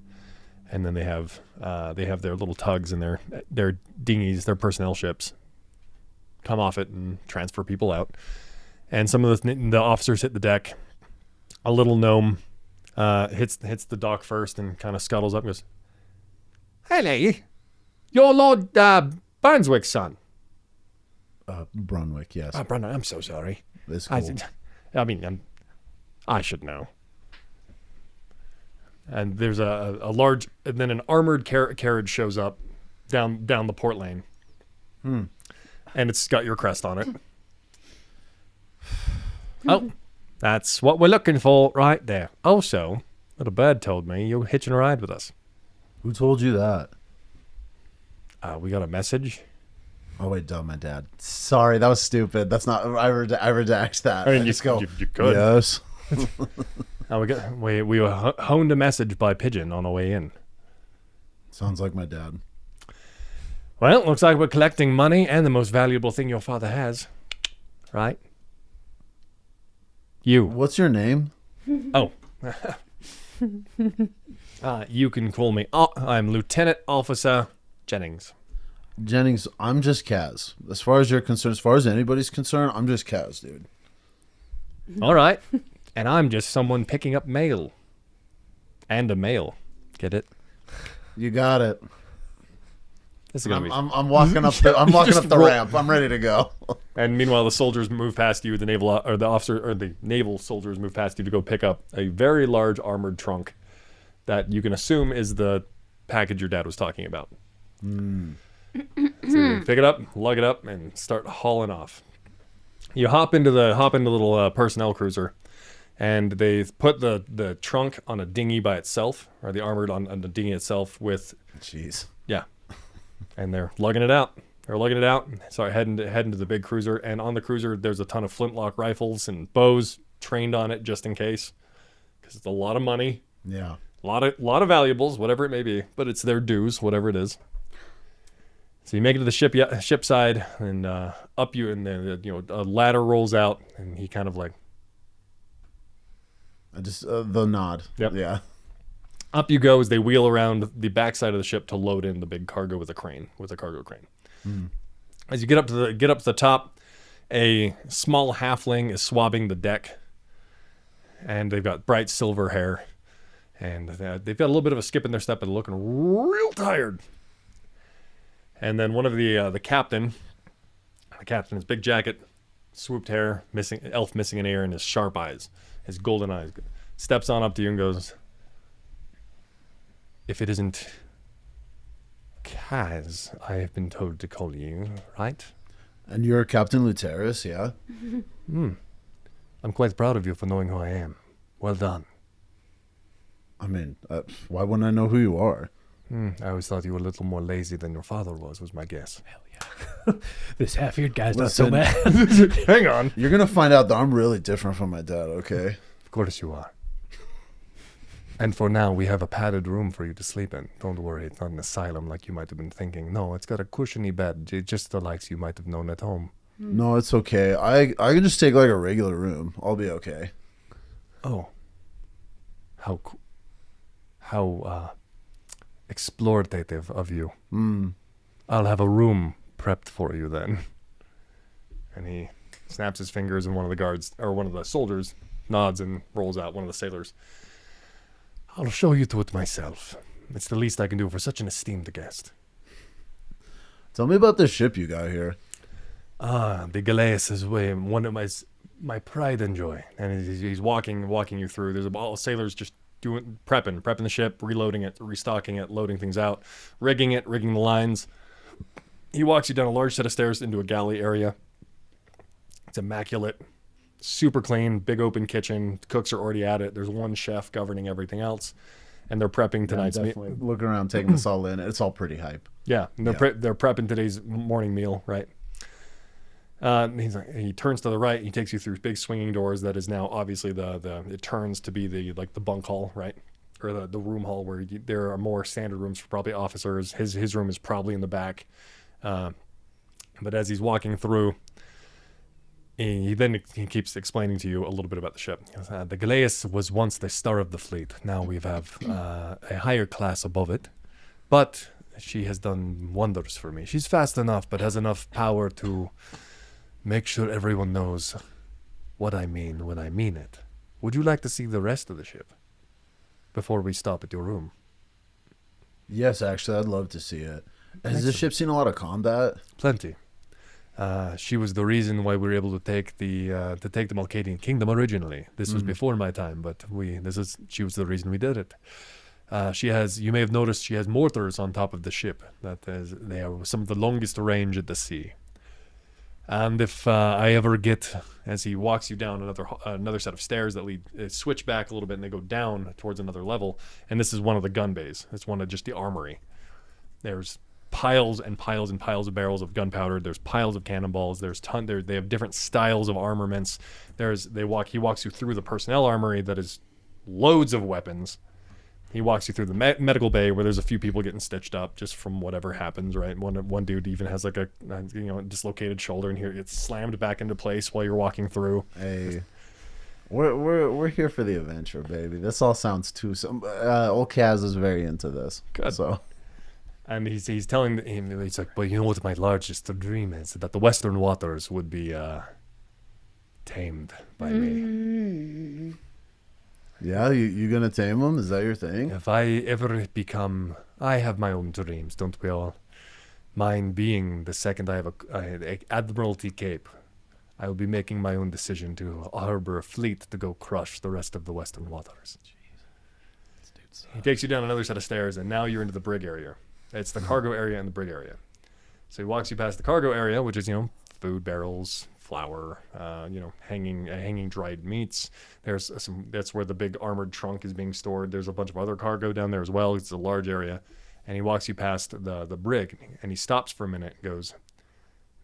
And then they have their little tugs and their dinghies, their personnel ships, come off it and transfer people out. And some of the officers hit the deck. A little gnome hits the dock first and kind of scuttles up and goes, Ellie, you're Lord Barnswick's son. Brunwick, yes. Brandon, I'm so sorry. It's cool. I should know. And there's a large, and then an armored carriage shows up down the port lane. And it's got your crest on it. Oh, that's what we're looking for right there. Also, little bird told me you're hitching a ride with us. Who told you that? We got a message. Oh wait, duh, my dad. Sorry, that was stupid. That's not. I redact that. I mean, just go. You could. Yes. We honed a message by pigeon on our way in. Sounds like my dad. Well, looks like we're collecting money and the most valuable thing your father has, right? You. What's your name? Oh. You can call me. I'm Lieutenant Officer Jennings. Jennings, I'm just Kaz. As far as you're concerned, as far as anybody's concerned, I'm just Kaz, dude. All right. And I'm just someone picking up mail. And a mail. Get it? You got it. This is gonna be. I'm walking up the. I'm walking up the ramp. I'm ready to go. And meanwhile, the soldiers move past you. The naval soldiers move past you to go pick up a very large armored trunk that you can assume is the package your dad was talking about. So you pick it up, lug it up, and start hauling off. You hop into the little personnel cruiser, and they put the trunk on a dinghy by itself, or the armored on the dinghy itself with. Jeez. Yeah. And they're lugging it out. Sorry, heading to the big cruiser. And on the cruiser, there's a ton of flintlock rifles and bows trained on it just in case, because it's a lot of money. Yeah. A lot of valuables, whatever it may be, but it's their dues, whatever it is. So you make it to the ship side, and up you, and then a ladder rolls out, and he kind of like. I just the nod. Yep. Yeah. Up you go as they wheel around the backside of the ship to load in the big cargo with a cargo crane. As you get up to the top, a small halfling is swabbing the deck, and they've got bright silver hair, and they've got a little bit of a skip in their step and looking real tired. And then one of the captain has big jacket, swooped hair, elf missing an ear, and his sharp eyes, his golden eyes, steps on up to you and goes, "If it isn't Kaz, I have been told to call you, right?" And you're Captain Luteris, yeah? I'm quite proud of you for knowing who I am. Well done. I mean, why wouldn't I know who you are? I always thought you were a little more lazy than your father was my guess. Hell yeah. This half-eared guy's not so Listen. bad. Hang on. You're going to find out that I'm really different from my dad, okay? Of course you are. And for now, we have a padded room for you to sleep in. Don't worry, it's not an asylum like you might have been thinking. No, it's got a cushiony bed, just the likes you might have known at home. No, it's okay. I can just take like a regular room. I'll be okay. Oh. How explorative of you. I'll have a room prepped for you then. And he snaps his fingers, and one of the guards, or one of the soldiers, nods and rolls out, one of the sailors. I'll show you to it myself. It's the least I can do for such an esteemed guest. Tell me about this ship you got here. The Galeas is one of my pride and joy. And he's walking you through. There's all sailors just prepping the ship, reloading it, restocking it, loading things out, rigging the lines. He walks you down a large set of stairs into a galley area. It's immaculate, super clean, big open kitchen. Cooks are already at it. There's one chef governing everything else, and they're prepping tonight's meal. Definitely looking around, taking this all in. It's all pretty hype. Yeah, and they're prepping today's morning meal, right? He turns to the right. He takes you through big swinging doors. That is now obviously it turns to be the bunk hall, right, or the room hall where there are more standard rooms for probably officers. His room is probably in the back, but as he's walking through, he keeps explaining to you a little bit about the ship. The Galeas was once the star of the fleet. Now we have a higher class above it, but she has done wonders for me. She's fast enough, but has enough power to make sure everyone knows what I mean when I mean it. Would you like to see the rest of the ship before we stop at your room? Yes, actually, I'd love to see it. Has this ship seen a lot of combat? Plenty. She was the reason why we were able to take the Malkadian kingdom originally. This was before my time, but she was the reason we did it. You may have noticed she has mortars on top of the ship. They are some of the longest range at the sea. And if I ever get, as he walks you down another set of stairs that switch back a little bit and they go down towards another level, and this is one of the gun bays. It's one of just the armory. There's piles and piles and piles of barrels of gunpowder. There's piles of cannonballs. They have different styles of armaments. He walks you through the personnel armory that is loads of weapons. He walks you through the medical bay where there's a few people getting stitched up just from whatever happens, right? One dude even has like a dislocated shoulder, and here it's slammed back into place while you're walking through. Hey, we're here for the adventure, baby. This all sounds too. Old Kaz is very into this. Good. So, and he's telling him, he's like, "But you know what my largest dream is? That the Western waters would be tamed by me." yeah, you gonna tame him? Is that your thing? If I ever I have my own dreams, don't we all? Mine being the second I have a Admiralty Cape, I will be making my own decision to harbor a fleet to go crush the rest of the Western waters. He takes you down another set of stairs, and now you're into the brig area. It's the cargo area and the brig area. So he walks you past the cargo area, which is, food barrels, flour, hanging dried meats. That's where the big armored trunk is being stored. There's a bunch of other cargo down there as well. It's a large area. And he walks you past the brig, and he stops for a minute and goes,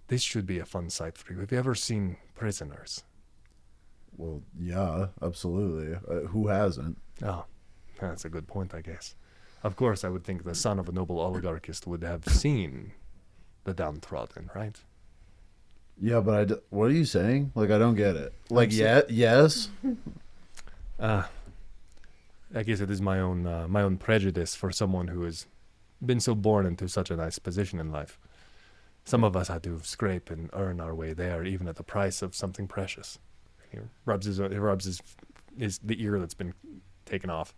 "This should be a fun sight for you. Have you ever seen prisoners?" Well, yeah, absolutely. Who hasn't? Oh, that's a good point, I guess. Of course, I would think the son of a noble oligarchist would have seen the downtrodden, right? Yeah, but what are you saying? Like, I don't get it. Like, yes. I guess it is my own prejudice for someone who has been so born into such a nice position in life. Some of us had to scrape and earn our way there, even at the price of something precious. He rubs the ear that's been taken off,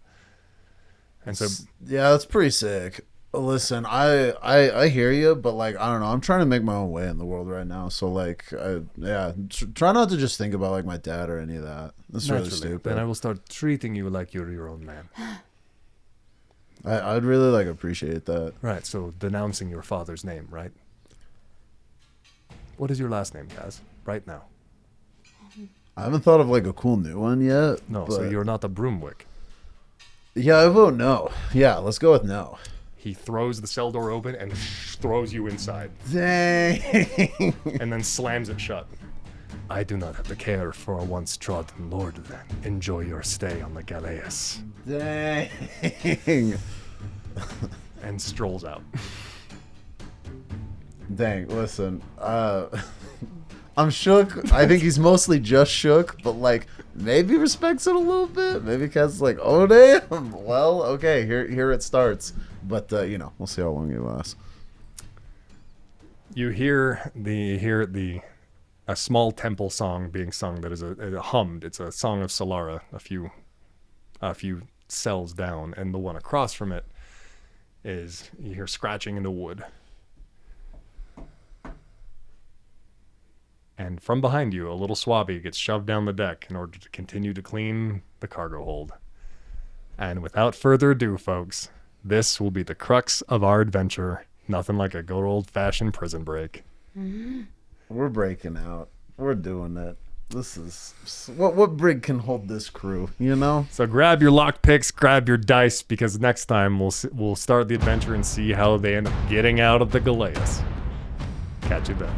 and so yeah, that's pretty sick. Listen, I hear you, but like, I don't know. I'm trying to make my own way in the world right now. So like, try not to just think about like my dad or any of that. That's really stupid. Then I will start treating you like you're your own man. I'd really like appreciate that. Right. So denouncing your father's name, right? What is your last name, Kaz? Right now. I haven't thought of like a cool new one yet. No. But... So you're not a Broomwick. Yeah, I vote no. Yeah, let's go with no. He throws the cell door open and throws you inside. Dang. And then slams it shut. I do not have the care for a once trodden lord then. Enjoy your stay on the Galeas. Dang. And strolls out. Dang, listen. I'm shook. I think he's mostly just shook, but like maybe respects it a little bit. Maybe Kaz is like, oh damn. Well, okay, here it starts. But we'll see how long he lasts. You hear a small temple song being sung that is hummed. It's a song of Solara, a few cells down, and the one across from it is you hear scratching into wood. And from behind you, a little swabby gets shoved down the deck in order to continue to clean the cargo hold. And without further ado, folks, this will be the crux of our adventure. Nothing like a good old-fashioned prison break. We're breaking out. We're doing it. This is... What brig can hold this crew, you know? So grab your lockpicks, grab your dice, because next time we'll start the adventure and see how they end up getting out of the Galeas. Catch you then.